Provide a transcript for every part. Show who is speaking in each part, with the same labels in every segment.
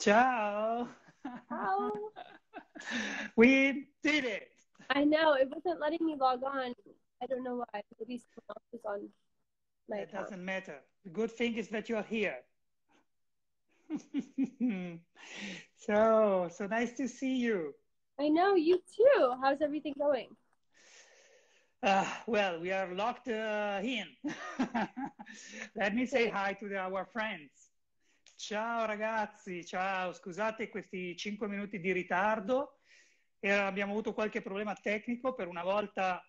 Speaker 1: Ciao!
Speaker 2: How?
Speaker 1: We did it!
Speaker 2: I know, it wasn't letting me log on. I don't know why. Maybe someone else was on my
Speaker 1: It
Speaker 2: account.
Speaker 1: doesn't matter. The good thing is that you're here. So nice to see you.
Speaker 2: I know, you too. How's everything going?
Speaker 1: Well, we are locked in. Let me say
Speaker 2: Same.
Speaker 1: hi to our friends. Ciao ragazzi, ciao, scusate questi 5 minuti di ritardo. Abbiamo avuto qualche problema tecnico, per una volta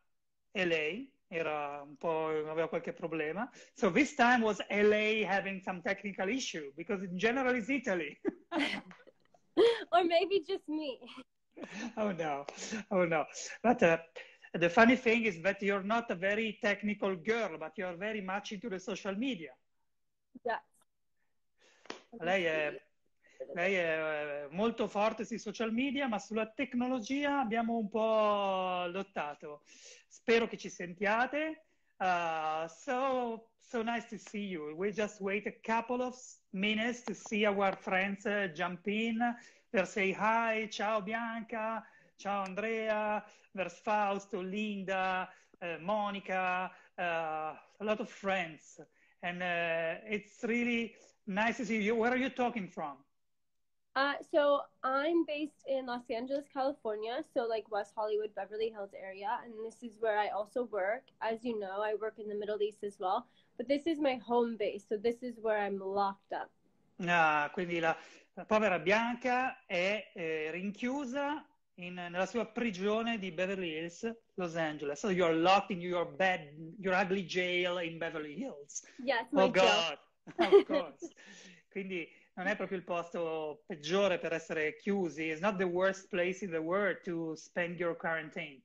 Speaker 1: LA aveva qualche problema. So this time was LA having some technical issue, because in general it's Italy.
Speaker 2: Or maybe just me.
Speaker 1: Oh no, oh no. But the funny thing is that you're not a very technical girl, but you're very much into the social media.
Speaker 2: Yes. Let me
Speaker 1: Lei
Speaker 2: see.
Speaker 1: è, lei è molto forte sui social media, ma sulla tecnologia abbiamo un po' lottato. Spero che ci sentiate. So nice to see you. We just wait a couple of minutes to see our friends jump in. Per say hi, ciao Bianca, ciao Andrea, there's Fausto, Linda, Monica, a lot of friends. And it's really nice to see you. Where are you talking from?
Speaker 2: So I'm based in Los Angeles, California, so like West Hollywood, Beverly Hills area, and this is where I also work. As you know, I work in the Middle East as well, but this is my home base, so this is where I'm locked up.
Speaker 1: Ah, quindi la povera Bianca è rinchiusa nella sua prigione di Beverly Hills, Los Angeles. So you're locked in your bed, your ugly jail in Beverly Hills.
Speaker 2: Yes,
Speaker 1: Oh
Speaker 2: my jail.
Speaker 1: God, of course. Quindi non è proprio il posto peggiore per essere chiusi. It's not the worst place in the world to spend your quarantine.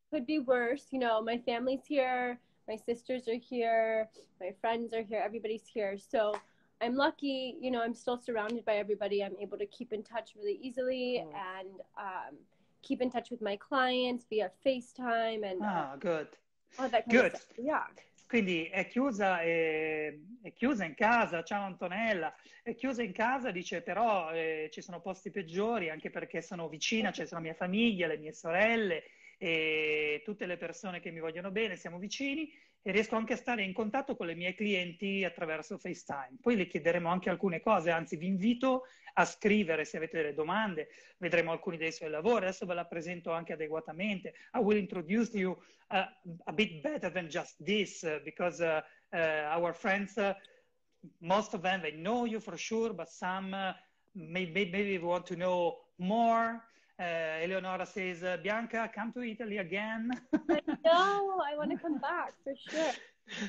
Speaker 2: Could be worse. You know, my family's here, my sisters are here, my friends are here, everybody's here. So I'm lucky, you know, I'm still surrounded by everybody. I'm able to keep in touch really easily and keep in touch with my clients via FaceTime and
Speaker 1: Ah, good.
Speaker 2: all that kind of
Speaker 1: Good.
Speaker 2: stuff. Yeah.
Speaker 1: Quindi è chiusa in casa, ciao Antonella, è chiusa in casa, dice però ci sono posti peggiori anche perché sono vicina, c'è la mia famiglia, le mie sorelle e tutte le persone che mi vogliono bene, siamo vicini e riesco anche a stare in contatto con le mie clienti attraverso FaceTime. Poi le chiederemo anche alcune cose, anzi vi invito a scrivere se avete delle domande, vedremo alcuni dei suoi lavori, adesso ve la presento anche adeguatamente. I will introduce you a bit better than just this because our friends, most of them, they know you for sure, but some maybe want to know more. Eleonora says, Bianca, come to Italy again.
Speaker 2: I know, I want to come back for sure.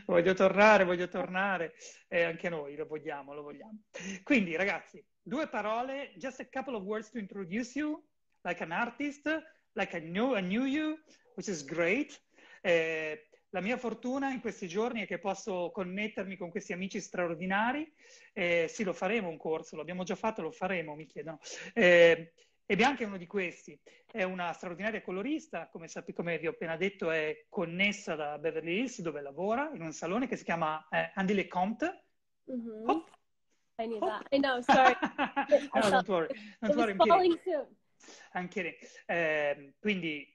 Speaker 1: Voglio tornare, e anche noi lo vogliamo, lo vogliamo. Quindi ragazzi, due parole, just a couple of words to introduce you, like an artist, like I knew you, which is great. La mia fortuna in questi giorni è che posso connettermi con questi amici straordinari. Sì, lo faremo un corso, l'abbiamo già fatto, lo faremo, mi chiedono. E Bianca è uno di questi. È una straordinaria colorista, come vi ho appena detto, è connessa da Beverly Hills, dove lavora, in un salone che si chiama Andy LeCompte.
Speaker 2: Mm-hmm.
Speaker 1: Hop,
Speaker 2: I knew
Speaker 1: hop.
Speaker 2: that. I know, sorry.
Speaker 1: No, don't worry,
Speaker 2: It was
Speaker 1: I'm
Speaker 2: falling
Speaker 1: kidding.
Speaker 2: soon.
Speaker 1: I'm kidding. Quindi,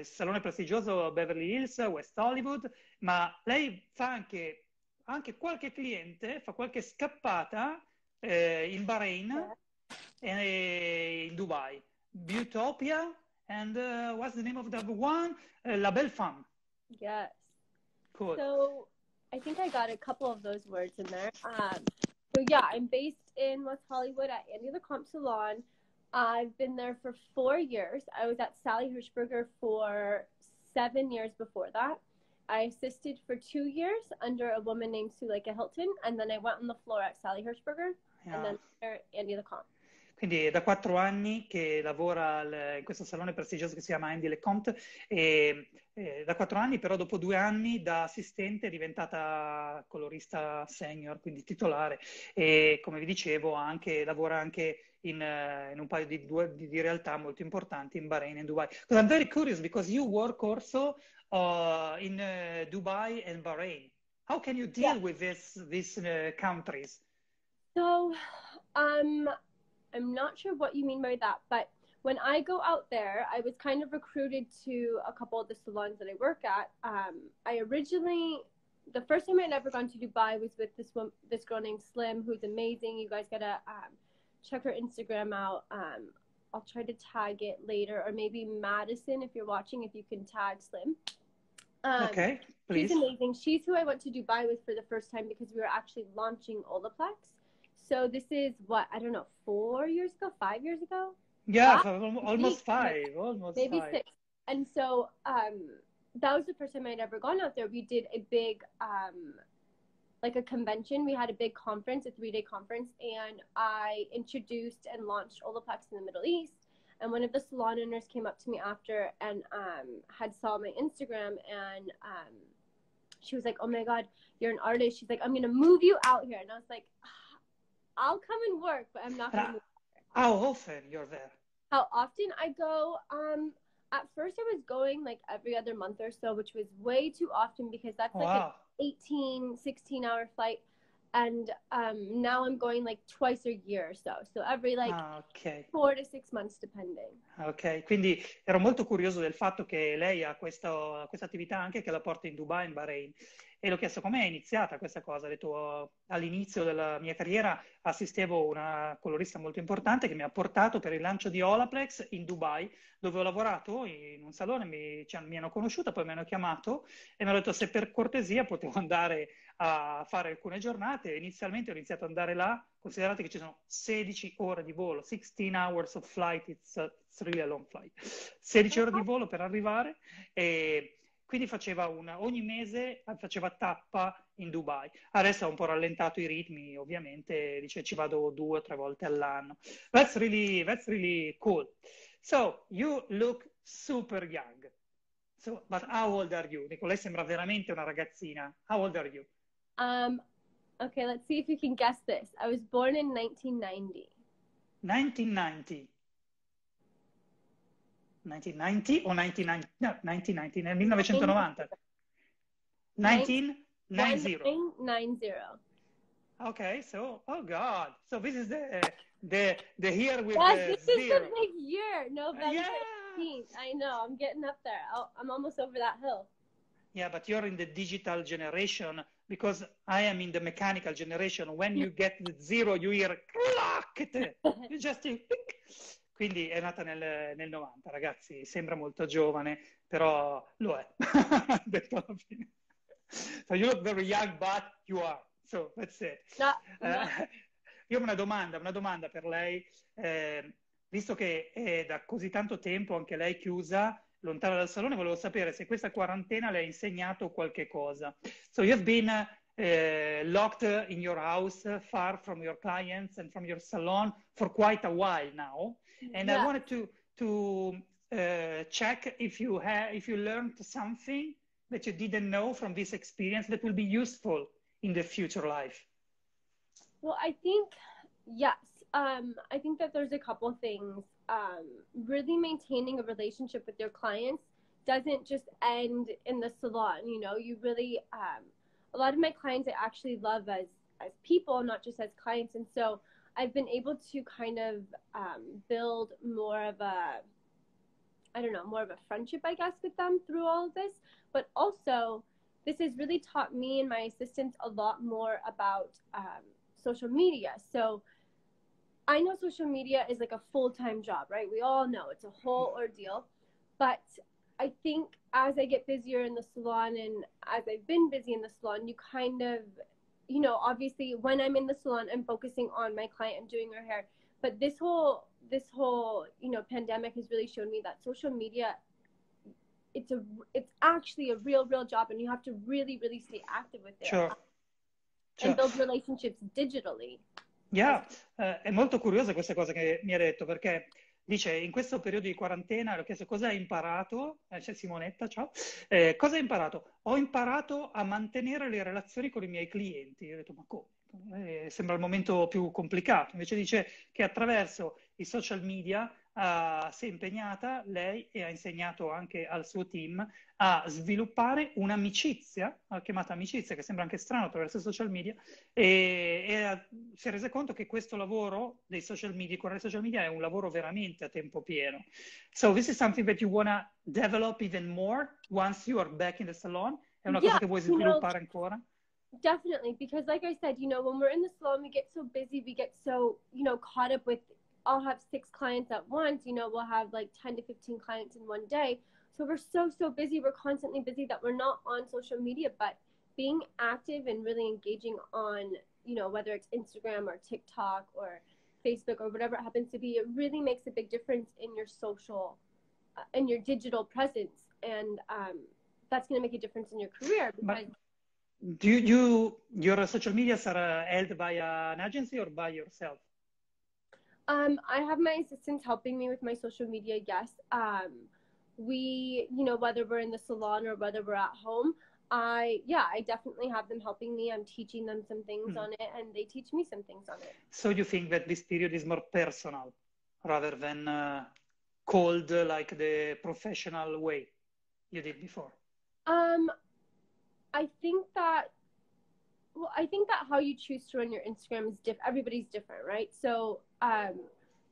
Speaker 1: salone prestigioso Beverly Hills, West Hollywood, ma lei fa anche qualche cliente, fa qualche scappata in Bahrain e in Dubai. Beautopia and what's the name of the other one? La Belle Femme.
Speaker 2: Yes.
Speaker 1: Cool.
Speaker 2: So I think I got a couple of those words in there. So yeah, I'm based in West Hollywood at Andy LeCompte Salon. I've been there for 4 years. I was at Sally Hirschberger for 7 years before that. I assisted for 2 years under a woman named Suleika Hilton, and then I went on the floor at Sally Hirschberger, and then there Andy LeCompte.
Speaker 1: Quindi è da 4 anni che lavora in questo salone prestigioso che si chiama Andy LeCompte e da 4 anni, però dopo 2 anni da assistente è diventata colorista senior, quindi titolare e come vi dicevo lavora anche in un paio di realtà molto importanti in Bahrain e in Dubai. Because I'm very curious because you work also in Dubai and Bahrain. How can you deal with these countries?
Speaker 2: So, I'm not sure what you mean by that, but when I go out there, I was kind of recruited to a couple of the salons that I work at. The first time I'd ever gone to Dubai was with this girl named Slim, who's amazing. You guys gotta check her Instagram out. I'll try to tag it later, or maybe Madison, if you're watching, if you can tag Slim.
Speaker 1: Okay, please.
Speaker 2: She's amazing. She's who I went to Dubai with for the first time because we were actually launching Olaplex. So this is what, I don't know, 5 years ago?
Speaker 1: Yeah, almost five.
Speaker 2: Maybe 6. And so that was the first time I'd ever gone out there. We did a big, like a convention. We had a big conference, a 3-day conference, and I introduced and launched Olaplex in the Middle East. And one of the salon owners came up to me after and had saw my Instagram, and she was like, "Oh my God, you're an artist." She's like, "I'm gonna move you out here," and I was like, "I'll come and work, but I'm not gonna move."
Speaker 1: How often you're there?
Speaker 2: How often I go? At first I was going like every other month or so, which was way too often because that's like an 18, 16-hour flight. And now I'm going like twice a year or so. So every like 4 to 6 months depending.
Speaker 1: Ok, quindi ero molto curioso del fatto che lei ha questa attività anche che la porta in Dubai, in Bahrain. E l'ho chiesto com'è iniziata questa cosa. Ha detto, all'inizio della mia carriera assistevo una colorista molto importante che mi ha portato per il lancio di Olaplex in Dubai, dove ho lavorato in un salone, mi hanno conosciuta, poi mi hanno chiamato e mi hanno detto se per cortesia potevo andare a fare alcune giornate. Inizialmente ho iniziato ad andare là, considerate che ci sono 16 ore di volo, 16 hours of flight, it's really a long flight, 16 ore di volo per arrivare, e quindi ogni mese faceva tappa in Dubai. Adesso ha un po' rallentato i ritmi, ovviamente, dice ci vado 2 o 3 volte all'anno. That's really cool. So, you look super young. So, but how old are you? Dico, lei sembra veramente una ragazzina. How old are you?
Speaker 2: Okay, let's see if you can guess this. I was born in 1990.
Speaker 1: 1990? 1990 o 1990? No, 1990, nel 1990. 1990.
Speaker 2: 1990.
Speaker 1: Okay, so, oh God. So this is the year with
Speaker 2: yes,
Speaker 1: the
Speaker 2: this
Speaker 1: zero.
Speaker 2: is the big year, November 18th. I know, I'm getting up there. I'm almost over that hill.
Speaker 1: Yeah, but you're in the digital generation because I am in the mechanical generation. When you get the zero, you hear clack. You just quindi è nata nel 90, ragazzi. Sembra molto giovane, però lo è. Detto alla fine. So you look very young, but you are. So that's it.
Speaker 2: No.
Speaker 1: Io ho una domanda per lei. Visto che è da così tanto tempo anche lei chiusa, lontana dal salone, volevo sapere se questa quarantena le ha insegnato qualche cosa. So you've been locked in your house, far from your clients and from your salon for quite a while now. And I wanted to check if you learned something that you didn't know from this experience that will be useful in the future life.
Speaker 2: Well, I think, yes. I think that there's a couple things. Really maintaining a relationship with your clients doesn't just end in the salon. You know, you really, a lot of my clients I actually love as people, not just as clients. And so I've been able to kind of build more of a friendship, I guess, with them through all of this. But also, this has really taught me and my assistants a lot more about social media. So I know social media is like a full-time job, right? We all know it's a whole ordeal. But I think as I get busier in the salon and as I've been busy in the salon, you kind of, you know, obviously when I'm in the salon, I'm focusing on my client, I'm doing her hair. But this whole, you know, pandemic has really shown me that social media, it's actually a real job, and you have to really stay active with it.
Speaker 1: Sure.
Speaker 2: And build relationships digitally.
Speaker 1: Yeah, è molto curiosa questa cosa che mi ha detto, perché dice in questo periodo di quarantena, l'ho chiesto cosa hai imparato, c'è Simonetta, ciao, cosa hai imparato? Ho imparato a mantenere le relazioni con i miei clienti. Io ho detto, ma come? Sembra il momento più complicato. Invece dice che attraverso i social media si è impegnata, lei, e ha insegnato anche al suo team a sviluppare un'amicizia, ha chiamata amicizia, che sembra anche strano attraverso i social media, si è resa conto che questo lavoro dei social media, con i social media, è un lavoro veramente a tempo pieno. So this is something that you want to develop even more once you are back in the salon? È una cosa
Speaker 2: Yeah,
Speaker 1: che vuoi sviluppare ancora?
Speaker 2: definitely, because like I said, when we're in the salon, we get so busy, we get so, caught up with, I'll have 6 clients at once, we'll have like 10 to 15 clients in one day. So we're so busy, we're constantly busy that we're not on social media, but being active and really engaging on, whether it's Instagram or TikTok or Facebook or whatever it happens to be, it really makes a big difference in your social, in your digital presence. And that's going to make a difference in your career. Because
Speaker 1: your social media are held by an agency or by yourself?
Speaker 2: I have my assistants helping me with my social media, yes. We, whether we're in the salon or whether we're at home, I definitely have them helping me. I'm teaching them some things on it, and they teach me some things on it.
Speaker 1: So you think that this period is more personal rather than cold like the professional way you did before?
Speaker 2: I think that how you choose to run your Instagram is different. Everybody's different, right? So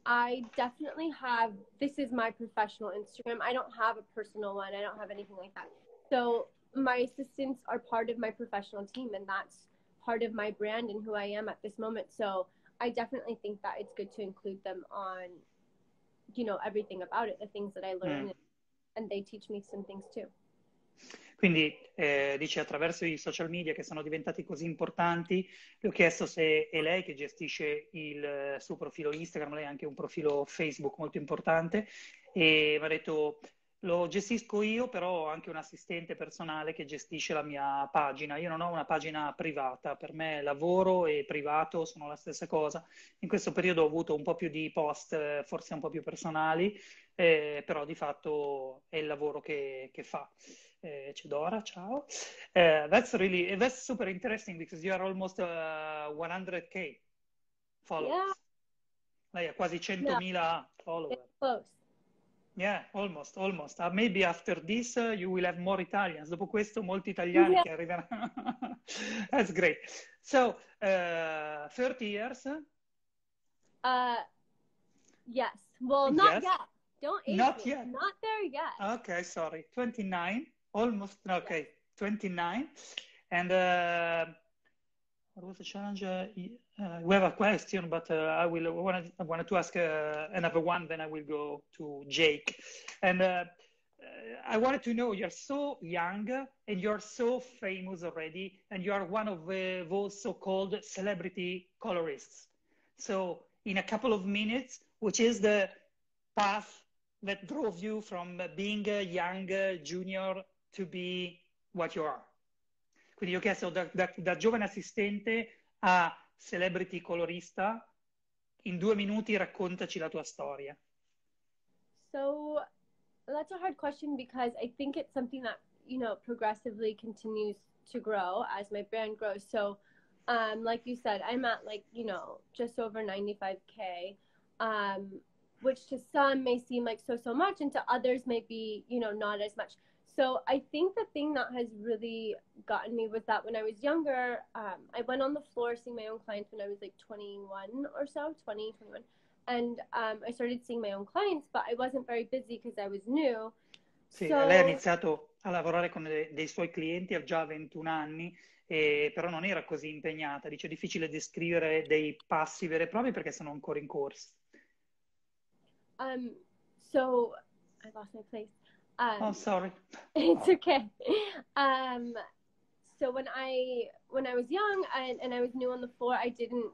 Speaker 2: I definitely have, this is my professional Instagram. I don't have a personal one. I don't have anything like that. So my assistants are part of my professional team, and that's part of my brand and who I am at this moment. So I definitely think that it's good to include them on, everything about it, the things that I learn, and they teach me some things too.
Speaker 1: Quindi dice, attraverso i social media che sono diventati così importanti, le ho chiesto se è lei che gestisce il suo profilo Instagram, lei ha anche un profilo Facebook molto importante, e mi ha detto: lo gestisco io, però ho anche un assistente personale che gestisce la mia pagina. Io non ho una pagina privata, per me lavoro e privato sono la stessa cosa. In questo periodo ho avuto un po' più di post, forse un po' più personali, però di fatto è il lavoro che fa. Cedora, ciao. That's super interesting because you are almost 100K followers.
Speaker 2: Yeah.
Speaker 1: Lei ha quasi 100.000 followers.
Speaker 2: It's close.
Speaker 1: Yeah, almost. Maybe after this you will have more Italians. Dopo questo molti italiani che arriveranno. That's great. So, 30 years?
Speaker 2: Yes. Well, not yet. Don't age
Speaker 1: Not
Speaker 2: me.
Speaker 1: yet.
Speaker 2: Not there yet.
Speaker 1: Okay, sorry. 29. Almost. Okay, 29. And what was the challenge? We have a question, but I wanted to ask another one, then I will go to Jake. And I wanted to know, you're so young and you're so famous already, and you are one of those so-called celebrity colorists. So in a couple of minutes, which is the path that drove you from being a young junior to be what you are? Quindi io ho chiesto da giovane assistente a celebrity colorista, in 2 minuti raccontaci la tua storia.
Speaker 2: So that's a hard question because I think it's something that, progressively continues to grow as my brand grows. So like you said, I'm at just over 95K, which to some may seem like so much, and to others may be, not as much. So I think the thing that has really gotten me was that when I was younger, I went on the floor seeing my own clients when I was like 21 or so, 20, 21. And I started seeing my own clients, but I wasn't very busy because I was new.
Speaker 1: Sì, lei ha iniziato a lavorare con dei suoi clienti a già 21 anni, però non era così impegnata. Dice, è difficile descrivere dei passi veri e propri perché sono ancora in corso.
Speaker 2: So I lost my place.
Speaker 1: Oh, sorry.
Speaker 2: It's okay. So when I was young and I was new on the floor, I didn't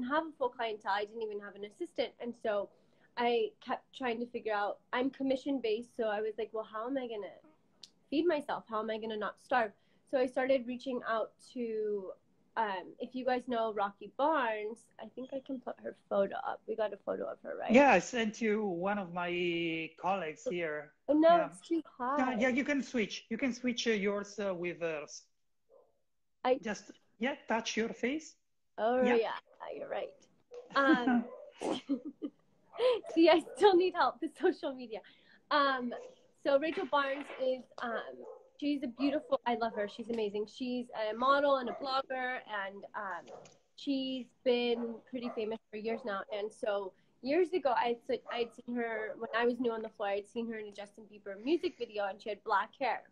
Speaker 2: have a full clientele. I didn't even have an assistant. And so I kept trying to figure out, I'm commission based. So I was like, well, how am I going to feed myself? How am I going to not starve? So I started reaching out to, if you guys know Rocky Barnes, I think I can put her photo up. We got a photo of her, right?
Speaker 1: Yeah, I sent you one of my colleagues here.
Speaker 2: Oh, no, it's too high.
Speaker 1: Yeah, you can switch. You can switch yours with hers. Just, touch your face.
Speaker 2: Oh, yeah, you're right. See, I still need help with social media. So Rachel Barnes is, she's a beautiful, I love her. She's amazing. She's a model and a blogger, and she's been pretty famous for years now. And so years ago, I'd seen her, when I was new on the floor, I'd seen her in a Justin Bieber music video, and she had black hair.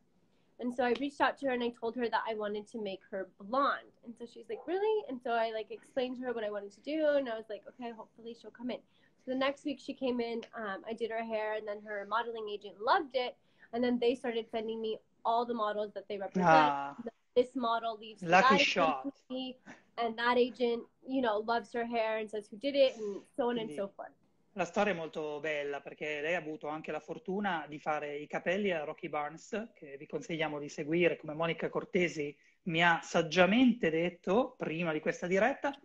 Speaker 2: And so I reached out to her and I told her that I wanted to make her blonde. And so she's like, really? And so I like explained to her what I wanted to do. And I was like, okay, hopefully she'll come in. So the next week she came in, I did her hair, and then her modeling agent loved it. And then they started sending me all the models that they represent. This model leaves
Speaker 1: lucky shot.
Speaker 2: And that agent, you know, loves her hair and says who did it, and so on and so forth.
Speaker 1: La storia è molto bella perché lei ha avuto anche la fortuna di fare i capelli a Rocky Barnes, che vi consigliamo di seguire, come Monica Cortesi mi ha saggiamente detto prima di questa diretta,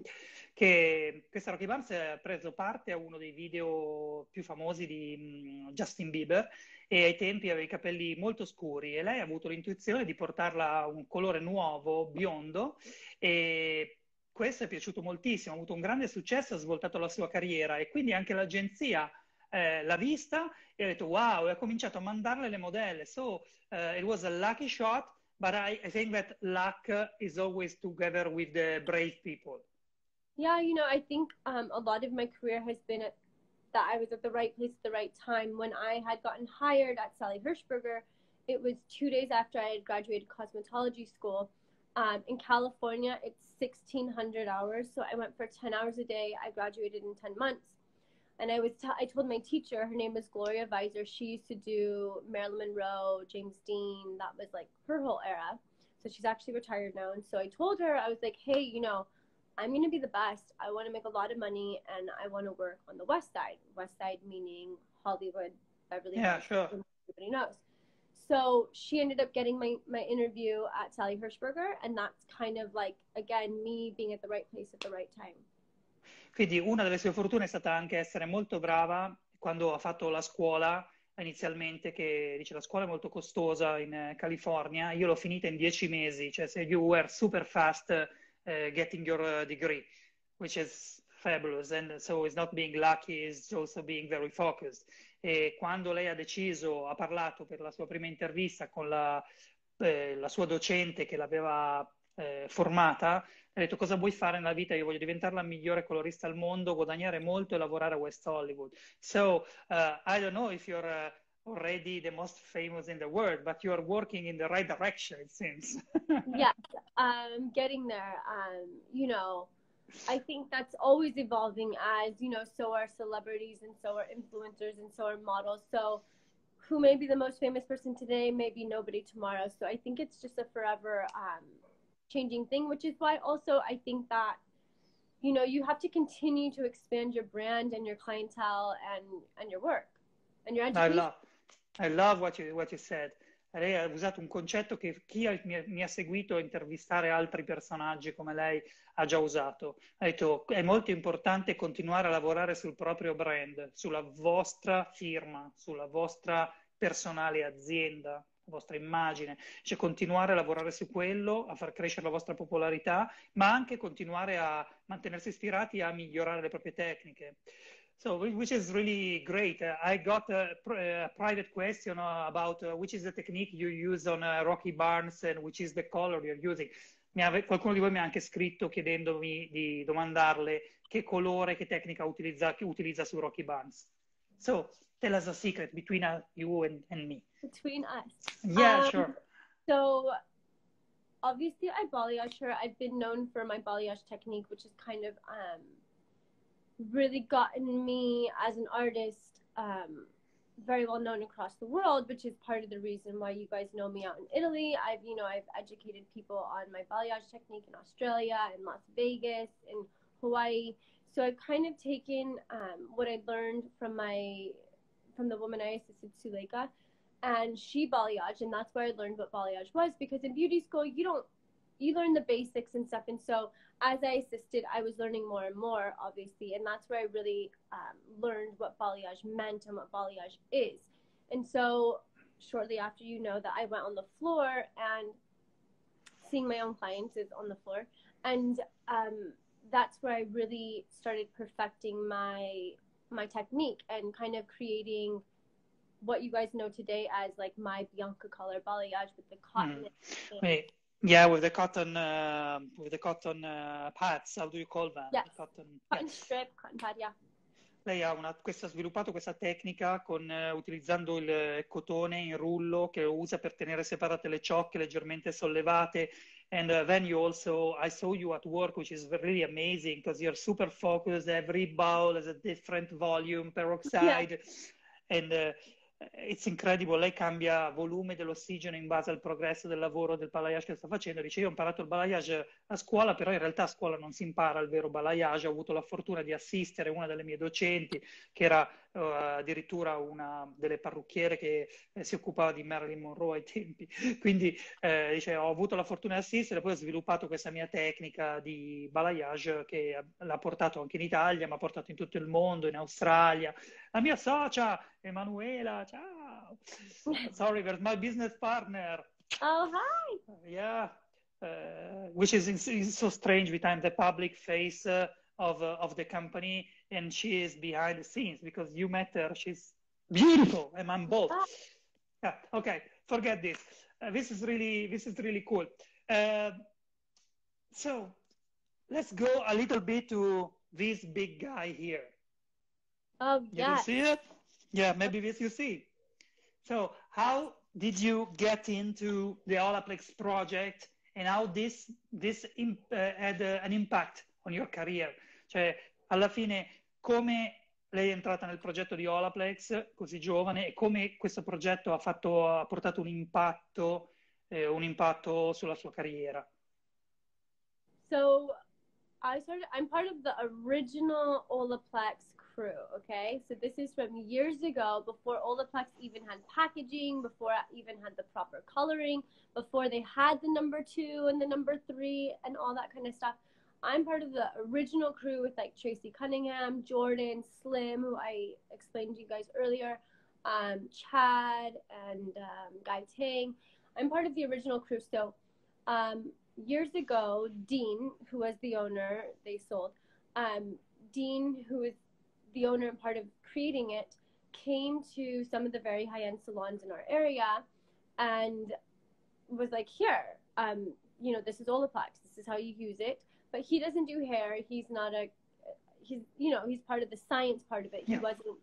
Speaker 1: che questa Rocky Barnes ha preso parte a uno dei video più famosi di Justin Bieber, e ai tempi aveva i capelli molto scuri, e lei ha avuto l'intuizione di portarla a un colore nuovo, biondo, e questo è piaciuto moltissimo, ha avuto un grande successo, ha svoltato la sua carriera, e quindi anche l'agenzia l'ha vista e ha detto wow, e ha cominciato a mandarle le modelle. So it was a lucky shot, but I think that luck is always together with the brave people.
Speaker 2: Yeah, you know, I think a lot of my career has been that I was at the right place at the right time. When I had gotten hired at Sally Hirschberger, it was 2 days after I had graduated cosmetology school. In California, it's 1,600 hours. So I went for 10 hours a day. I graduated in 10 months. And I told my teacher, her name is Gloria Visor. She used to do Marilyn Monroe, James Dean. That was like her whole era. So she's actually retired now. And so I told her, I was like, hey, you know, I'm going to be the best. I want to make a lot of money, and I want to work on the West Side. West Side meaning Hollywood, Beverly Hills.
Speaker 1: Yeah, sure.
Speaker 2: Everybody knows. So she ended up getting my interview at Sally Hirschberger, and that's kind of like, again, me being at the right place at the right time.
Speaker 1: Quindi una delle sue fortune è stata anche essere molto brava quando ha fatto la scuola inizialmente, che dice la scuola è molto costosa in California. Io l'ho finita in 10 mesi, cioè se you were super fast getting your degree, which is fabulous, and so it's not being lucky, it's also being very focused. E quando lei ha parlato per la sua prima intervista con la sua docente che l'aveva formata, ha detto: cosa vuoi fare nella vita? Io voglio diventare la migliore colorista al mondo, guadagnare molto e lavorare a West Hollywood. So I don't know if you're already the most famous in the world, but you're working in the right direction, it seems.
Speaker 2: Yes, getting there. You know, I think that's always evolving, as, you know, so are celebrities, and so are influencers, and so are models. So who may be the most famous person today, maybe nobody tomorrow. So I think it's just a forever changing thing, which is why also I think that, you know, you have to continue to expand your brand and your clientele and your work and your education.
Speaker 1: I love what you said. Lei ha usato un concetto che chi mi ha seguito a intervistare altri personaggi come lei ha già usato. Ha detto: è molto importante continuare a lavorare sul proprio brand, sulla vostra firma, sulla vostra personale azienda, la vostra immagine. Cioè continuare a lavorare su quello, a far crescere la vostra popolarità, ma anche continuare a mantenersi ispirati a migliorare le proprie tecniche. So, which is really great. I got a private question about which is the technique you use on Rocky Barnes and which is the color you're using. Qualcuno di voi mi ha anche scritto chiedendomi di domandarle che colore, che tecnica utilizza su Rocky Barnes. So, tell us a secret between you and me.
Speaker 2: Between us.
Speaker 1: Yeah, sure.
Speaker 2: So, obviously I balayage her. I've been known for my balayage technique, which is kind of really gotten me as an artist very well known across the world, which is part of the reason why you guys know me out in Italy. I've educated people on my balayage technique in Australia, in Las Vegas, in Hawaii. So I've kind of taken what I learned from the woman I assisted, Suleika, and she balayage, and that's where I learned what balayage was, because in beauty school you learn the basics and stuff. And so as I assisted, I was learning more and more, obviously, and that's where I really learned what balayage meant and what balayage is. And so shortly after, you know, that I went on the floor and seeing my own clients is on the floor, and that's where I really started perfecting my my technique and kind of creating what you guys know today as like my Bianca color balayage with the cotton.
Speaker 1: Yeah, with the cotton pads. How do you call them?
Speaker 2: Yes.
Speaker 1: Cotton
Speaker 2: strip, cotton pad, yeah.
Speaker 1: Lei ha sviluppato questa tecnica utilizzando il cotone in rullo che usa per tenere separate le ciocche leggermente sollevate. And then I saw you at work, which is really amazing because you're super focused. Every bowl has a different volume, peroxide. Yeah. And it's incredible. Lei cambia volume dell'ossigeno in base al progresso del lavoro del balayage che sta facendo. Dice, io ho imparato il balayage a scuola, però in realtà a scuola non si impara il vero balayage. Ho avuto la fortuna di assistere una delle mie docenti, che era addirittura una delle parrucchiere che si occupava di Marilyn Monroe ai tempi. Quindi dice, ho avuto la fortuna di assistere, poi ho sviluppato questa mia tecnica di balayage che l'ha portato anche in Italia, ma ha portato in tutto il mondo, in Australia. La mia socia, Emanuela, ciao. Sorry, there's my business partner.
Speaker 2: Oh, hi.
Speaker 1: Yeah, which is so strange behind the public face of the company, and she is behind the scenes because you met her. She's beautiful, and I'm bold. Yeah, okay, forget this. This is really cool. So let's go a little bit to this big guy here.
Speaker 2: Oh, yeah.
Speaker 1: You can see it? Yeah, maybe this you see. So how did you get into the Olaplex project and how this had an impact on your career? Cioè, alla fine, come lei è entrata nel progetto di Olaplex così giovane e come questo progetto ha portato un impatto sulla sua carriera?
Speaker 2: So I'm part of the original Olaplex crew, okay? So this is from years ago, before Olaplex even had packaging, before I even had the proper coloring, before they had the number 2 and the number 3 and all that kind of stuff. I'm part of the original crew with like Tracy Cunningham, Jordan, Slim, who I explained to you guys earlier, Chad, and Guy Tang. I'm part of the original crew. So years ago, Dean, who was the owner, they sold, Dean, who is the owner and part of creating it, came to some of the very high-end salons in our area and was like, here, you know, this is Olaplex, this is how you use it. But he doesn't do hair. He's part of the science part of it. He wasn't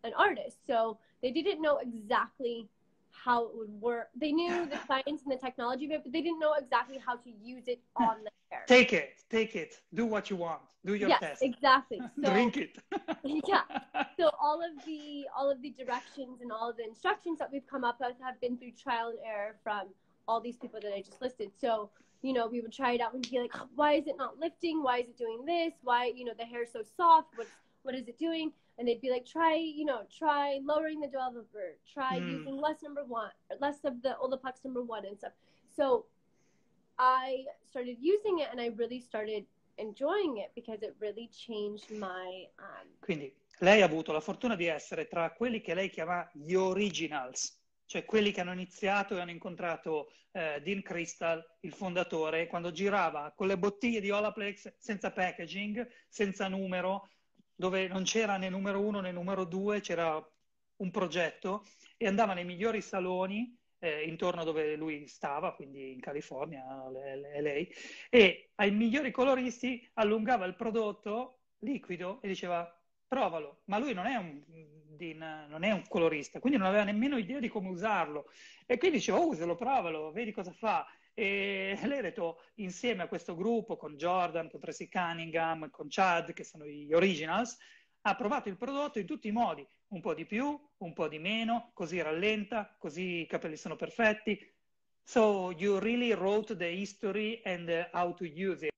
Speaker 2: an artist. So they didn't know exactly how it would work. They knew the science and the technology of it, but they didn't know exactly how to use it on the hair.
Speaker 1: Take it. Do what you want. Do your test.
Speaker 2: Yes, exactly. So,
Speaker 1: drink it.
Speaker 2: Yeah. So all of the directions and all of the instructions that we've come up with have been through trial and error from all these people that I just listed. So, you know, we would try it out and be like, why is it not lifting? Why is it doing this? Why, you know, the hair is so soft? What is it doing? And they'd be like, try lowering the developer, try using less of the Olaplex number 1 and stuff. So I started using it and I really started enjoying it because it really changed my...
Speaker 1: Quindi lei ha avuto la fortuna di essere tra quelli che lei chiama gli originals, cioè quelli che hanno iniziato e hanno incontrato Dean Crystal, il fondatore, quando girava con le bottiglie di Olaplex senza packaging, senza numero, dove non c'era né numero 1 né numero 2, c'era un progetto, e andava nei migliori saloni intorno a dove lui stava, quindi in California, LA, e ai migliori coloristi allungava il prodotto liquido e diceva provalo, ma lui non è un colorista, quindi non aveva nemmeno idea di come usarlo, e quindi diceva usalo, provalo, vedi cosa fa. E lei ha detto, insieme a questo gruppo, con Jordan, con Tracy Cunningham, con Chad, che sono gli originals, ha provato il prodotto in tutti i modi, un po' di più, un po' di meno, così rallenta, così i capelli sono perfetti. So you really wrote the history and how to use it.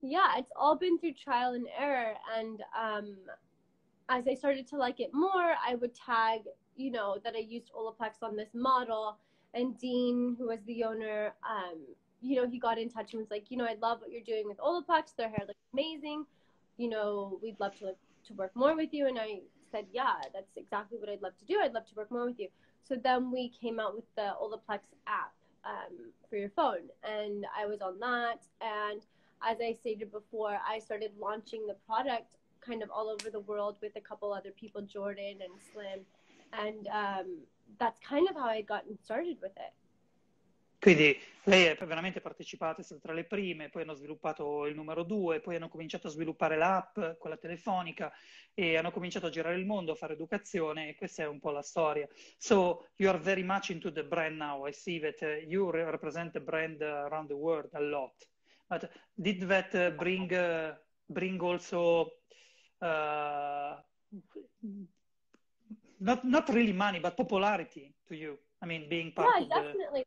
Speaker 2: Yeah, it's all been through trial and error. And as I started to like it more, I would tag, you know, that I used Olaplex on this model. And Dean, who was the owner, you know, he got in touch and was like, you know, I love what you're doing with Olaplex. Their hair looks amazing. You know, we'd love to work more with you. And I said, yeah, that's exactly what I'd love to do. I'd love to work more with you. So then we came out with the Olaplex app for your phone. And I was on that. And as I stated before, I started launching the product kind of all over the world with a couple other people, Jordan and Slim. And that's kind of how I got started with it.
Speaker 1: Quindi lei è veramente partecipata, è stata tra le prime, poi hanno sviluppato il numero 2, poi hanno cominciato a sviluppare l'app, quella telefonica, e hanno cominciato a girare il mondo, a fare educazione, e questa è un po' la storia. So, you are very much into the brand now. I see that you represent the brand around the world a lot. But did that bring also, not really money, but popularity to you? I mean, being part of
Speaker 2: definitely.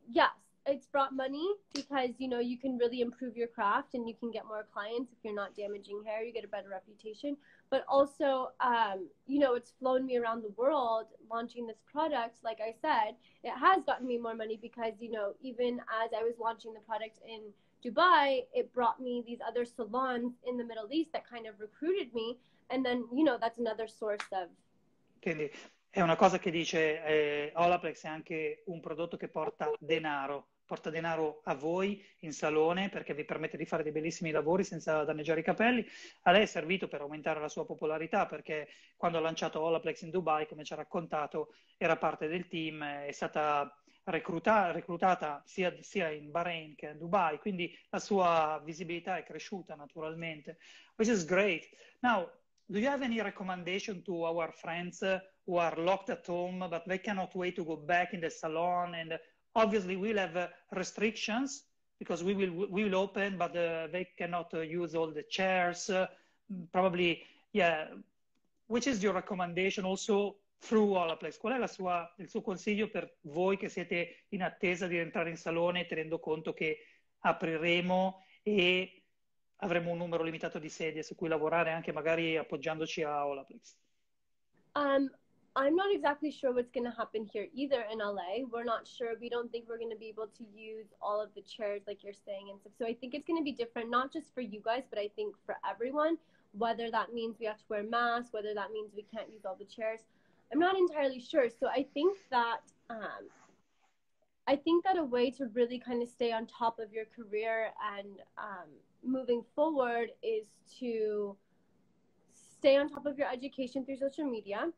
Speaker 2: Yes, it's brought money because, you know, you can really improve your craft and you can get more clients if you're not damaging hair. You get a better reputation. But also, you know, it's flown me around the world launching this product. Like I said, it has gotten me more money because, you know, even as I was launching the product in Dubai, it brought me these other salons in the Middle East that kind of recruited me. And then, you know, that's another source of...
Speaker 1: Quindi è una cosa che dice Olaplex è anche un prodotto che porta denaro a voi in salone perché vi permette di fare dei bellissimi lavori senza danneggiare i capelli. A lei è servito per aumentare la sua popolarità perché quando ha lanciato Olaplex in Dubai, come ci ha raccontato, era parte del team, è stata reclutata sia in Bahrain che a Dubai, quindi la sua visibilità è cresciuta naturalmente, which is great. Now, do you have any recommendation to our friends who are locked at home, but they cannot wait to go back in the salon? And obviously we'll have restrictions because we will open, but they cannot use all the chairs. Probably, yeah. Which is your recommendation also through Olaplex? Qual è il suo consiglio per voi che siete in attesa di entrare in salone, tenendo conto che apriremo e avremo un numero limitato di sedie su cui lavorare, anche magari appoggiandoci a Olaplex?
Speaker 2: I'm not exactly sure what's going to happen here either in LA. We're not sure. We don't think we're going to be able to use all of the chairs like you're saying and stuff. So I think it's going to be different, not just for you guys, but I think for everyone, whether that means we have to wear masks, whether that means we can't use all the chairs. I'm not entirely sure. So I think that a way to really kind of stay on top of your career and moving forward is to stay on top of your education through social media.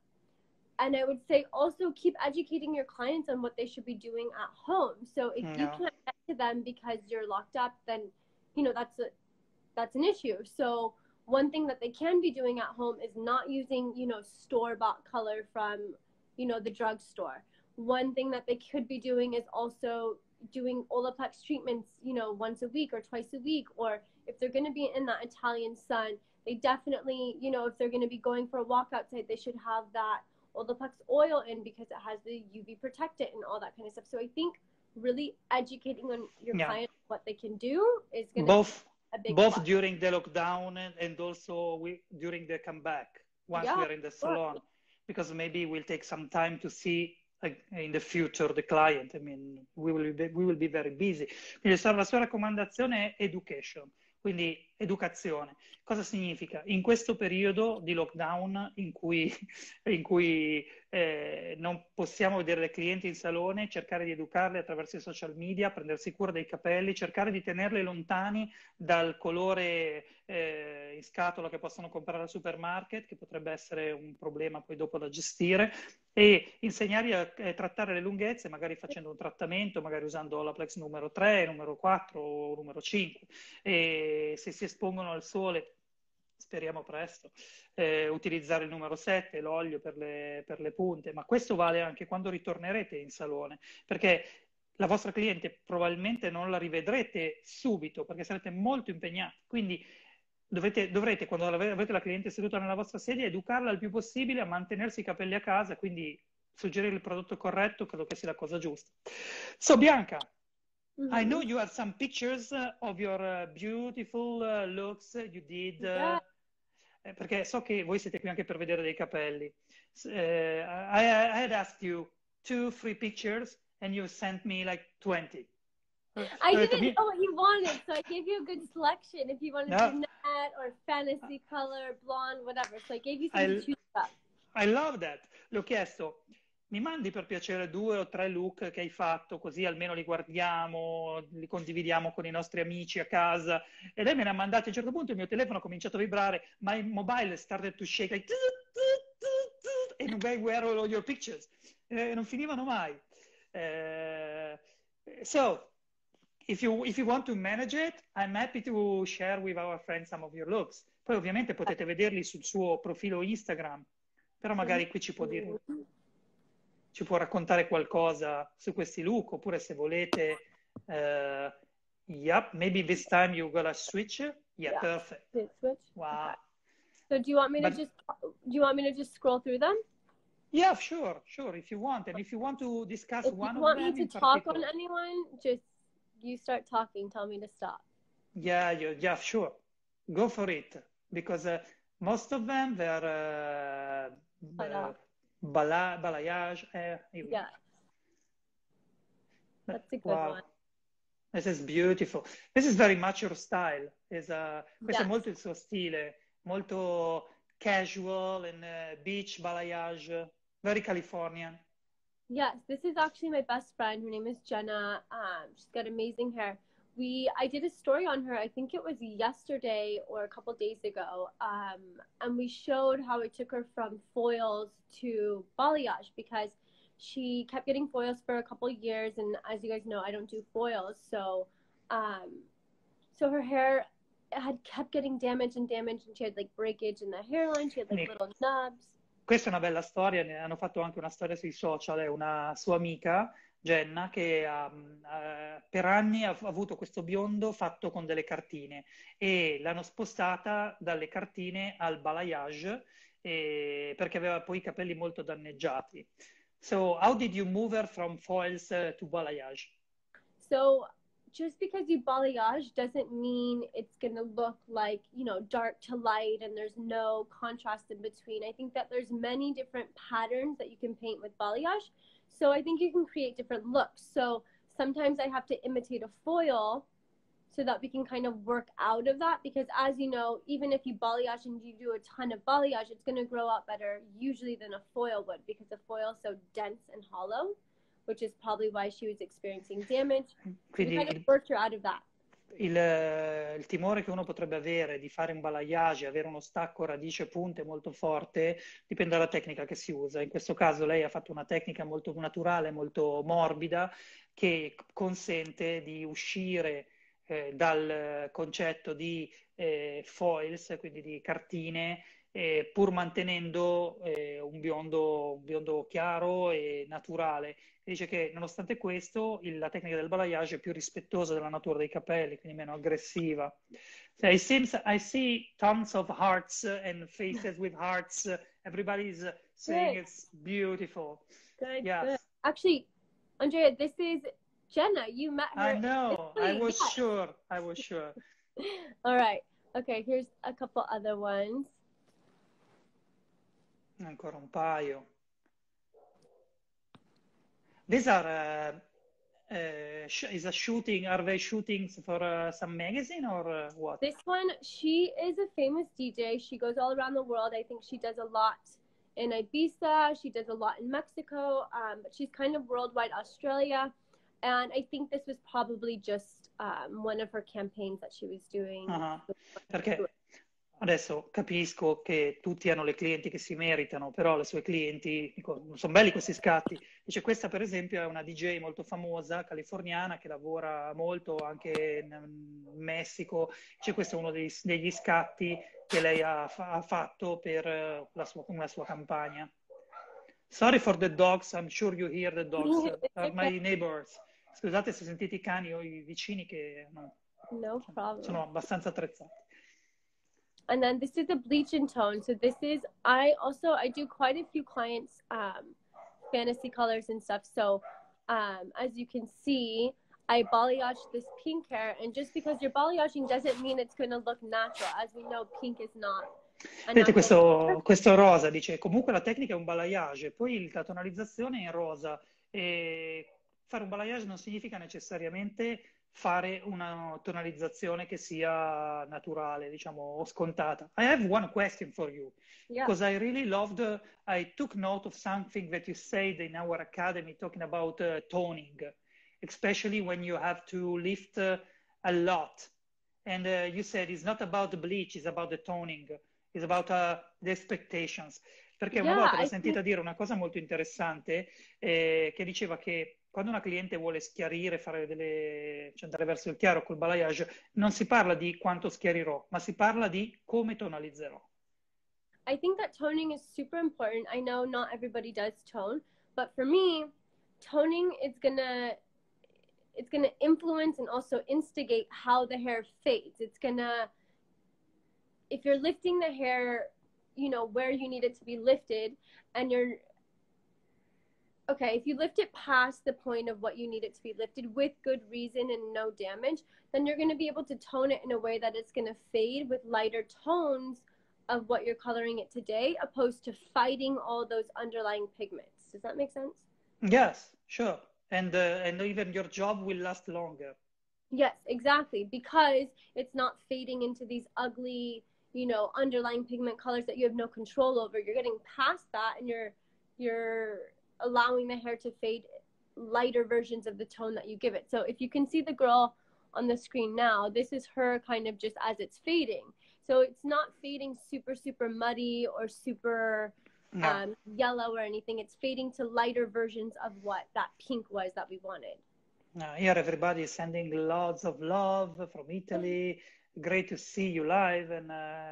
Speaker 2: And I would say also keep educating your clients on what they should be doing at home. So if you can't get to them because you're locked up, then, you know, that's an issue. So one thing that they can be doing at home is not using, you know, store-bought color from, you know, the drugstore. One thing that they could be doing is also doing Olaplex treatments, you know, once a week or twice a week. Or if they're going to be in that Italian sun, they definitely, you know, if they're going to be going for a walk outside, they should have that Olaplex oil in because it has the UV protectant and all that kind of stuff. So I think really educating on your clients what they can do is going to be a big
Speaker 1: both during the lockdown and also during the comeback once we are in the salon, because maybe we'll take some time to see in the future the client. I mean, we will be very busy. Quindi la sua raccomandazione è education. Quindi educazione. Cosa significa? In questo periodo di lockdown in cui non possiamo vedere le clienti in salone, cercare di educarle attraverso i social media, prendersi cura dei capelli, cercare di tenerle lontani dal colore in scatola che possono comprare al supermarket, che potrebbe essere un problema poi dopo da gestire, e insegnargli a trattare le lunghezze, magari facendo un trattamento, magari usando Olaplex numero 3, numero 4 o numero 5. E se si espongono al sole, speriamo presto, utilizzare il numero 7, l'olio per le punte, ma questo vale anche quando ritornerete in salone, perché la vostra cliente probabilmente non la rivedrete subito, perché sarete molto impegnati, quindi dovrete, quando avrete la cliente seduta nella vostra sedia, educarla il più possibile a mantenersi i capelli a casa, quindi suggerire il prodotto corretto credo che sia la cosa giusta. So Bianca, I know you have some pictures of your beautiful looks you did, perché so che voi siete qui anche per vedere dei capelli. I had asked you 2-3 pictures and you sent me like 20.
Speaker 2: I didn't know what you wanted, so I gave you a good selection. If you wanted brunette or fantasy color, blonde, whatever. So I gave you some to choose up.
Speaker 1: I love that. L'ho chiesto mi mandi per piacere 2 o 3 look che hai fatto, così almeno li guardiamo, li condividiamo con i nostri amici a casa. E lei me ne ha mandati. A un certo punto il mio telefono ha cominciato a vibrare, my mobile started to shake, like, and where are all your pictures? Non finivano mai. So, if you want to manage it, I'm happy to share with our friends some of your looks. Poi ovviamente potete vederli sul suo profilo Instagram, però magari qui ci può raccontare qualcosa su questi look, oppure se volete, yep, maybe this time you're gonna switch. Yeah, perfect.
Speaker 2: Switch.
Speaker 1: Wow.
Speaker 2: Okay. So do you want me to just scroll through them?
Speaker 1: Yeah, sure. If you want, and if you want to discuss
Speaker 2: if
Speaker 1: one
Speaker 2: you
Speaker 1: of
Speaker 2: want
Speaker 1: them
Speaker 2: me to
Speaker 1: in
Speaker 2: talk
Speaker 1: particular.
Speaker 2: on anyone, just you start talking. Tell me to stop.
Speaker 1: Yeah, sure. Go for it, because most of them they're balayage.
Speaker 2: Yeah, that's a good
Speaker 1: wow.
Speaker 2: one.
Speaker 1: This is beautiful. This is very much your style. Questo è molto il suo stile, molto casual and beach balayage, very Californian.
Speaker 2: Yes, this is actually my best friend. Her name is Jenna. She's got amazing hair. I did a story on her, I think it was yesterday or a couple days ago, and we showed how it took her from foils to balayage, because she kept getting foils for a couple years, and as you guys know, I don't do foils, so her hair had kept getting damaged, and she had like breakage in the hairline, she had like little nubs.
Speaker 1: Questa è una bella storia, ne hanno fatto anche una storia sui social, è una sua amica, Jenna, che per anni ha avuto questo biondo fatto con delle cartine e l'hanno spostata dalle cartine al balayage perché aveva poi i capelli molto danneggiati. So, how did you move her from foils to balayage?
Speaker 2: So, just because you balayage doesn't mean it's going to look like, dark to light and there's no contrast in between. I think that there's many different patterns that you can paint with balayage. So I think you can create different looks. So sometimes I have to imitate a foil so that we can kind of work out of that, because as you know, even if you balayage and you do a ton of balayage, it's going to grow out better usually than a foil would, because the foil is so dense and hollow, which is probably why she was experiencing damage.
Speaker 1: Quindi
Speaker 2: kind of worked her out of that.
Speaker 1: Il timore che uno potrebbe avere di fare un balayage, avere uno stacco radice punte molto forte, dipende dalla tecnica che si usa. In questo caso lei ha fatto una tecnica molto naturale, molto morbida, che consente di uscire dal concetto di foils, quindi di cartine, pur mantenendo un biondo chiaro e naturale. E dice che nonostante questo la tecnica del balayage è più rispettosa della natura dei capelli, quindi meno aggressiva. So I see tons of hearts and faces with hearts. Everybody's saying it's beautiful.
Speaker 2: Good,
Speaker 1: yes.
Speaker 2: Good. Actually, Andrea, this is Jenna. You met her.
Speaker 1: I know. I was sure.
Speaker 2: All right. Okay, here's a couple other ones.
Speaker 1: Ancora un paio. These are are they shootings for some magazine or what?
Speaker 2: This one, she is a famous DJ. She goes all around the world. I think she does a lot in Ibiza. She does a lot in Mexico, but she's kind of worldwide, Australia. And I think this was probably just one of her campaigns that she was doing.
Speaker 1: Perché adesso capisco che tutti hanno le clienti che si meritano, però le sue clienti, dico, sono belli questi scatti. Dice, questa per esempio è una DJ molto famosa, californiana, che lavora molto anche in Messico. Dice, questo è uno degli scatti che lei ha fatto per una sua campagna. Sorry for the dogs, I'm sure you hear the dogs, are my neighbors. Scusate se sentite i cani o i vicini che
Speaker 2: no problem.
Speaker 1: Sono abbastanza attrezzati.
Speaker 2: And then this is a bleach and tone. So this is, I do quite a few clients, fantasy colors and stuff. So as you can see, I balayage this pink hair. And just because you're balayaging doesn't mean it's going to look natural. As we know, pink is not.
Speaker 1: Vedete questo rosa, dice, comunque la tecnica è un balayage, poi la tonalizzazione è in rosa. E fare un balayage non significa necessariamente fare una tonalizzazione che sia naturale, diciamo, o scontata. I have one question for you,
Speaker 2: Yeah.
Speaker 1: because I really loved, I took note of something that you said in our academy talking about toning, especially when you have to lift a lot. And you said it's not about the bleach, it's about the toning, it's about the expectations. Perché una
Speaker 2: Yeah,
Speaker 1: volta l'ho sentita dire una cosa molto interessante, che diceva che quando una cliente vuole schiarire, cioè andare verso il chiaro col balayage, non si parla di quanto schiarirò, ma si parla di come tonalizzerò.
Speaker 2: I think that toning is super important. I know not everybody does tone, but for me, toning is gonna influence and also instigate how the hair fades. It's gonna, if you're lifting the hair, you know, where you need it to be lifted, and if you lift it past the point of what you need it to be lifted with good reason and no damage, then you're going to be able to tone it in a way that it's going to fade with lighter tones of what you're coloring it today, opposed to fighting all those underlying pigments. Does that make sense?
Speaker 1: Yes, sure. And even your job will last longer.
Speaker 2: Yes, exactly. Because it's not fading into these ugly, you know, underlying pigment colors that you have no control over. You're getting past that, and you're allowing the hair to fade lighter versions of the tone that you give it. So if you can see the girl on the screen now, this is her kind of just as it's fading. So it's not fading super, super muddy or super yellow or anything. It's fading to lighter versions of what that pink was that we wanted.
Speaker 1: Here everybody is sending lots of love from Italy. Great to see you live, and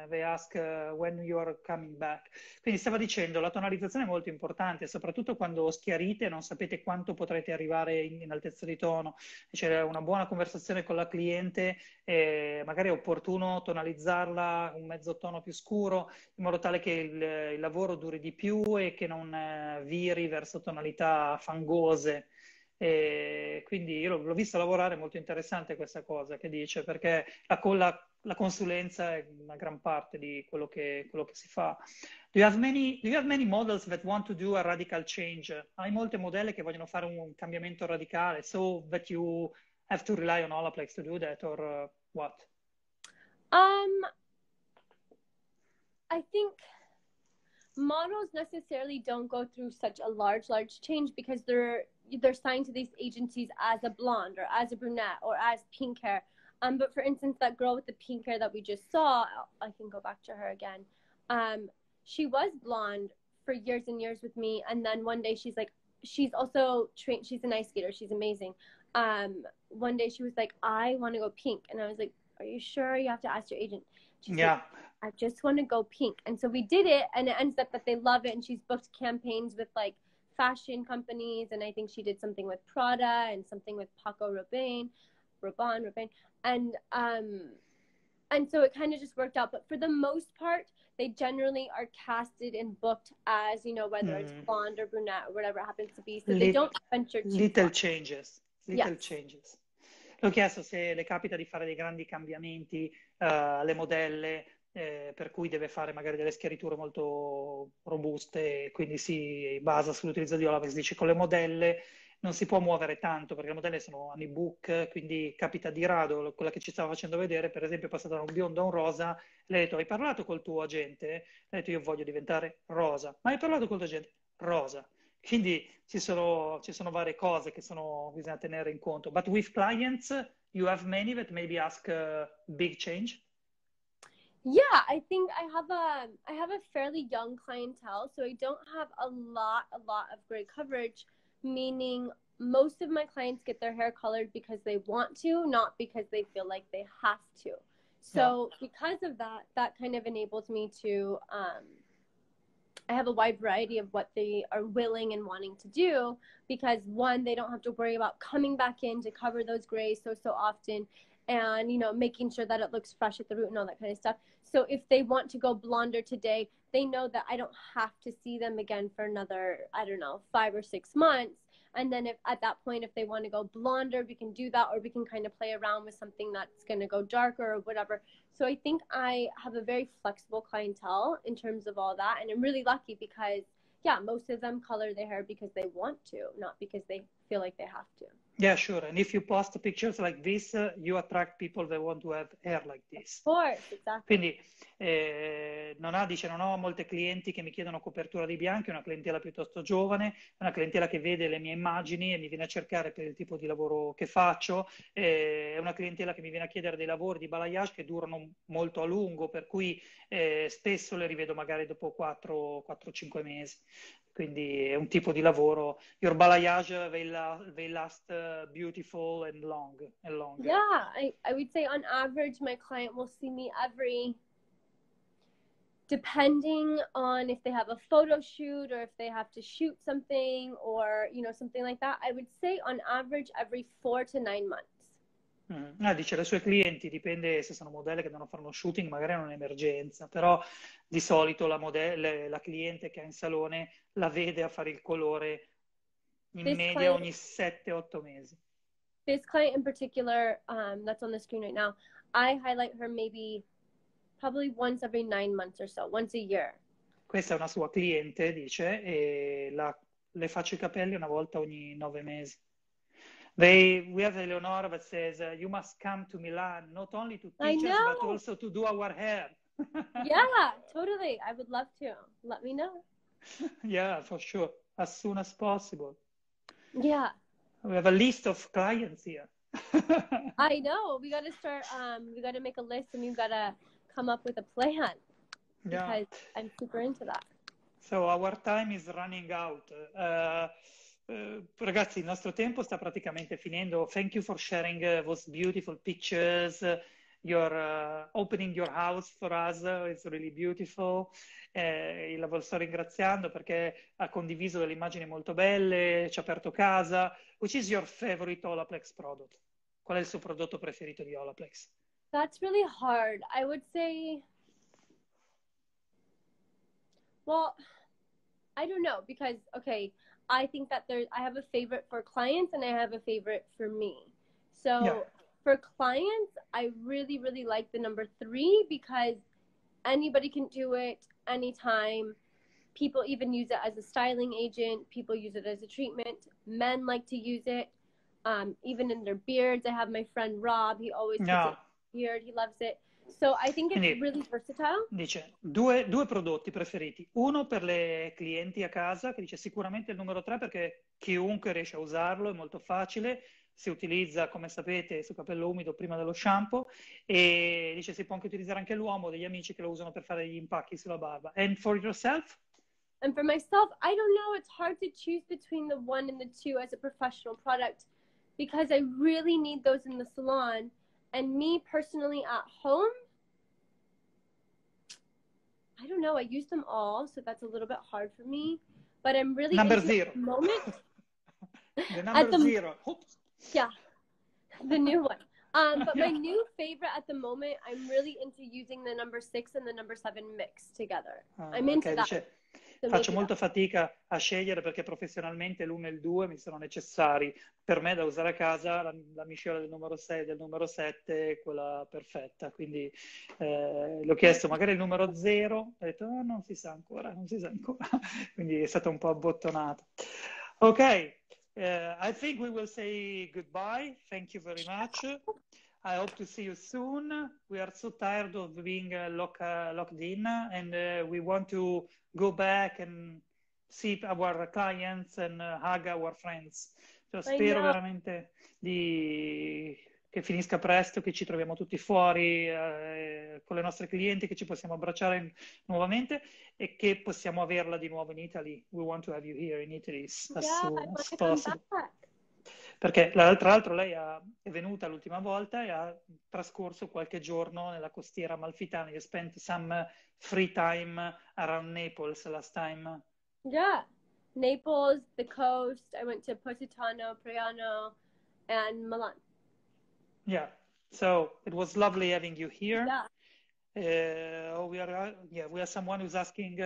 Speaker 1: they ask when you are coming back. Quindi stava dicendo, la tonalizzazione è molto importante, soprattutto quando schiarite e non sapete quanto potrete arrivare in altezza di tono. C'è una buona conversazione con la cliente, magari è opportuno tonalizzarla un mezzo tono più scuro, in modo tale che il lavoro duri di più e che non viri verso tonalità fangose. E quindi io l'ho vista lavorare, molto interessante questa cosa che dice, perché la consulenza è una gran parte di quello che si fa. Do you have many models that want to do a radical change? Hai molte modelle che vogliono fare un cambiamento radicale, so that you have to rely on Olaplex to do that, or what?
Speaker 2: I think models necessarily don't go through such a large change because they're signed to these agencies as a blonde or as a brunette or as pink hair. But for instance, that girl with the pink hair that we just saw, I can go back to her again. She was blonde for years and years with me, and then one day she's also trained. She's an ice skater. She's amazing. One day she was like, I want to go pink, and I was like, are you sure? You have to ask your agent. She's like, I just want to go pink. And so we did it, and it ends up that they love it, and she's booked campaigns with like fashion companies, and I think she did something with Prada and something with Paco Rabanne, and so it kind of just worked out. But for the most part, they generally are casted and booked as, you know, whether it's blonde or brunette or whatever it happens to be. So they don't venture too
Speaker 1: little
Speaker 2: far.
Speaker 1: changes. Changes. Le ho chiesto se le capita di fare dei grandi cambiamenti alle modelle, per cui deve fare magari delle schiariture molto robuste, e quindi si basa sull'utilizzo di Olaplex. Dice con le modelle non si può muovere tanto perché le modelle sono honeybook, quindi capita di rado. Quella che ci stava facendo vedere, per esempio, è passata da un biondo a un rosa. Lei ha detto, hai parlato col tuo agente? Lei ha detto, io voglio diventare rosa. Ma hai parlato col tuo agente? Rosa. Quindi ci sono varie cose che bisogna tenere in conto. But with clients, you have many that maybe ask big change?
Speaker 2: Yeah, I think I have a fairly young clientele, so I don't have a lot of great coverage, meaning most of my clients get their hair colored because they want to, not because they feel like they have to. So because of that kind of enables me to I have a wide variety of what they are willing and wanting to do, because one, they don't have to worry about coming back in to cover those grays so often, and, you know, making sure that it looks fresh at the root and all that kind of stuff. So if they want to go blonder today, they know that I don't have to see them again for another, I don't know, 5 or 6 months. And then if at that point, if they want to go blonder, we can do that, or we can kind of play around with something that's going to go darker or whatever. So I think I have a very flexible clientele in terms of all that. And I'm really lucky because, yeah, most of them color their hair because they want to, not because they feel like they have to.
Speaker 1: Yeah, sure. And if you post pictures like this, you attract people that want to have hair like this.
Speaker 2: Of course, exactly.
Speaker 1: Quindi dice, non ho molte clienti che mi chiedono copertura di Bianca, è una clientela piuttosto giovane, è una clientela che vede le mie immagini e mi viene a cercare per il tipo di lavoro che faccio, è una clientela che mi viene a chiedere dei lavori di balayage che durano molto a lungo, per cui spesso le rivedo magari dopo 4-5 mesi. Quindi è un tipo di lavoro. Your balayage, they last beautiful and long and longer.
Speaker 2: Yeah, I would say on average, my client will see me depending on if they have a photo shoot or if they have to shoot something or, something like that, I would say on average every 4 to 9 months.
Speaker 1: Dice le sue clienti, dipende se sono modelle che devono fare uno shooting, magari è un'emergenza, però di solito la cliente che ha in salone la vede a fare il colore in media ogni 7-8 mesi.
Speaker 2: This client in particular, that's on the screen right now, I highlight her probably once every 9 months or so, once a year.
Speaker 1: Questa è una sua cliente, dice, e le faccio i capelli una volta ogni 9 mesi. We have Eleonora that says, you must come to Milan, not only to teach us, but also to do our hair.
Speaker 2: Yeah, totally. I would love to. Let me know.
Speaker 1: Yeah, for sure. As soon as possible.
Speaker 2: Yeah.
Speaker 1: We have a list of clients here.
Speaker 2: I know. We got to start, we got to make a list and we've got to come up with a plan. Because I'm super into that.
Speaker 1: So our time is running out. Ragazzi, il nostro tempo sta praticamente finendo. Thank you for sharing those beautiful pictures. You're opening your house for us. It's really beautiful. La sto ringraziando perché ha condiviso delle immagini molto belle, ci ha aperto casa. Which is your favorite Olaplex product? Qual è il suo prodotto preferito di Olaplex?
Speaker 2: That's really hard. I would say, well, I don't know because, okay, I think that I have a favorite for clients and I have a favorite for me. So for clients, I really, really like the number 3 because anybody can do it anytime. People even use it as a styling agent. People use it as a treatment. Men like to use it, even in their beards. I have my friend Rob. He always puts it in his beard. He loves it. So I think it's really versatile.
Speaker 1: Dice, due prodotti preferiti. Uno per le clienti a casa, che dice sicuramente il numero 3 perché chiunque riesce a usarlo, è molto facile. Si utilizza, come sapete, sul capello umido prima dello shampoo. E dice si può anche utilizzare anche l'uomo, degli amici che lo usano per fare gli impacchi sulla barba. And for yourself?
Speaker 2: And for myself, I don't know. It's hard to choose between the 1 and the 2 as a professional product because I really need those in the salon. And me personally at home, I don't know. I use them all, so that's a little bit hard for me. But I'm really
Speaker 1: number
Speaker 2: into
Speaker 1: 0
Speaker 2: at the moment.
Speaker 1: The number 0. Oops.
Speaker 2: Yeah, the new one. But my new favorite at the moment, I'm really into using the number 6 and the number 7 mixed together. I'm into that.
Speaker 1: Dice, faccio molta fatica a scegliere perché professionalmente l'1 e il 2 mi sono necessari. Per me da usare a casa la miscela del numero 6 e del numero 7 è quella perfetta. Quindi le ho chiesto magari il numero 0, ho detto non si sa ancora. Quindi è stato un po' abbottonato. Ok. I think we will say goodbye. Thank you very much. I hope to see you soon. We are so tired of being locked in and we want to go back and see our clients and hug our friends. So, spero veramente che finisca presto, che ci troviamo tutti fuori con le nostre clienti, che ci possiamo abbracciare nuovamente e che possiamo averla di nuovo in Italy. We want to have you here in Italy as soon as possible. Perché tra l'altro lei è venuta l'ultima volta e ha trascorso qualche giorno nella costiera amalfitana. You spent some free time around Naples last time.
Speaker 2: Yeah, Naples, the coast. I went to Positano, Priano, and Milan.
Speaker 1: Yeah, so it was lovely having you here.
Speaker 2: Yeah.
Speaker 1: We have someone who's asking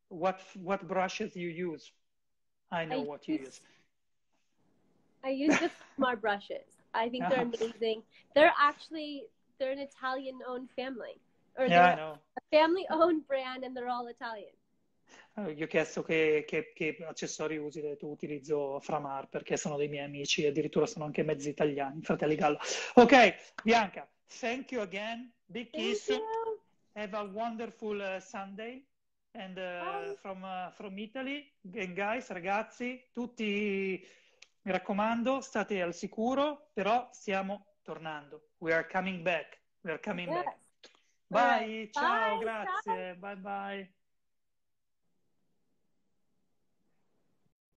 Speaker 1: what brushes you use. I know what you use.
Speaker 2: I use the Smart brushes. I think they're amazing. They're an Italian-owned family. Or
Speaker 1: I know.
Speaker 2: A family-owned brand, and they're all Italian.
Speaker 1: Gli ho chiesto che accessori usi, tu utilizzo Framar perché sono dei miei amici, addirittura sono anche mezzi italiani, fratelli Gallo. Ok, Bianca, thank you again. Big
Speaker 2: Thank
Speaker 1: kiss.
Speaker 2: you.
Speaker 1: Have a wonderful Sunday. And
Speaker 2: Bye.
Speaker 1: from Italy, and guys, ragazzi, tutti, mi raccomando, state al sicuro, però stiamo tornando. We are coming back. We are coming back.
Speaker 2: Yes. All right.
Speaker 1: Bye, ciao,
Speaker 2: Bye. Ciao.
Speaker 1: grazie, bye bye.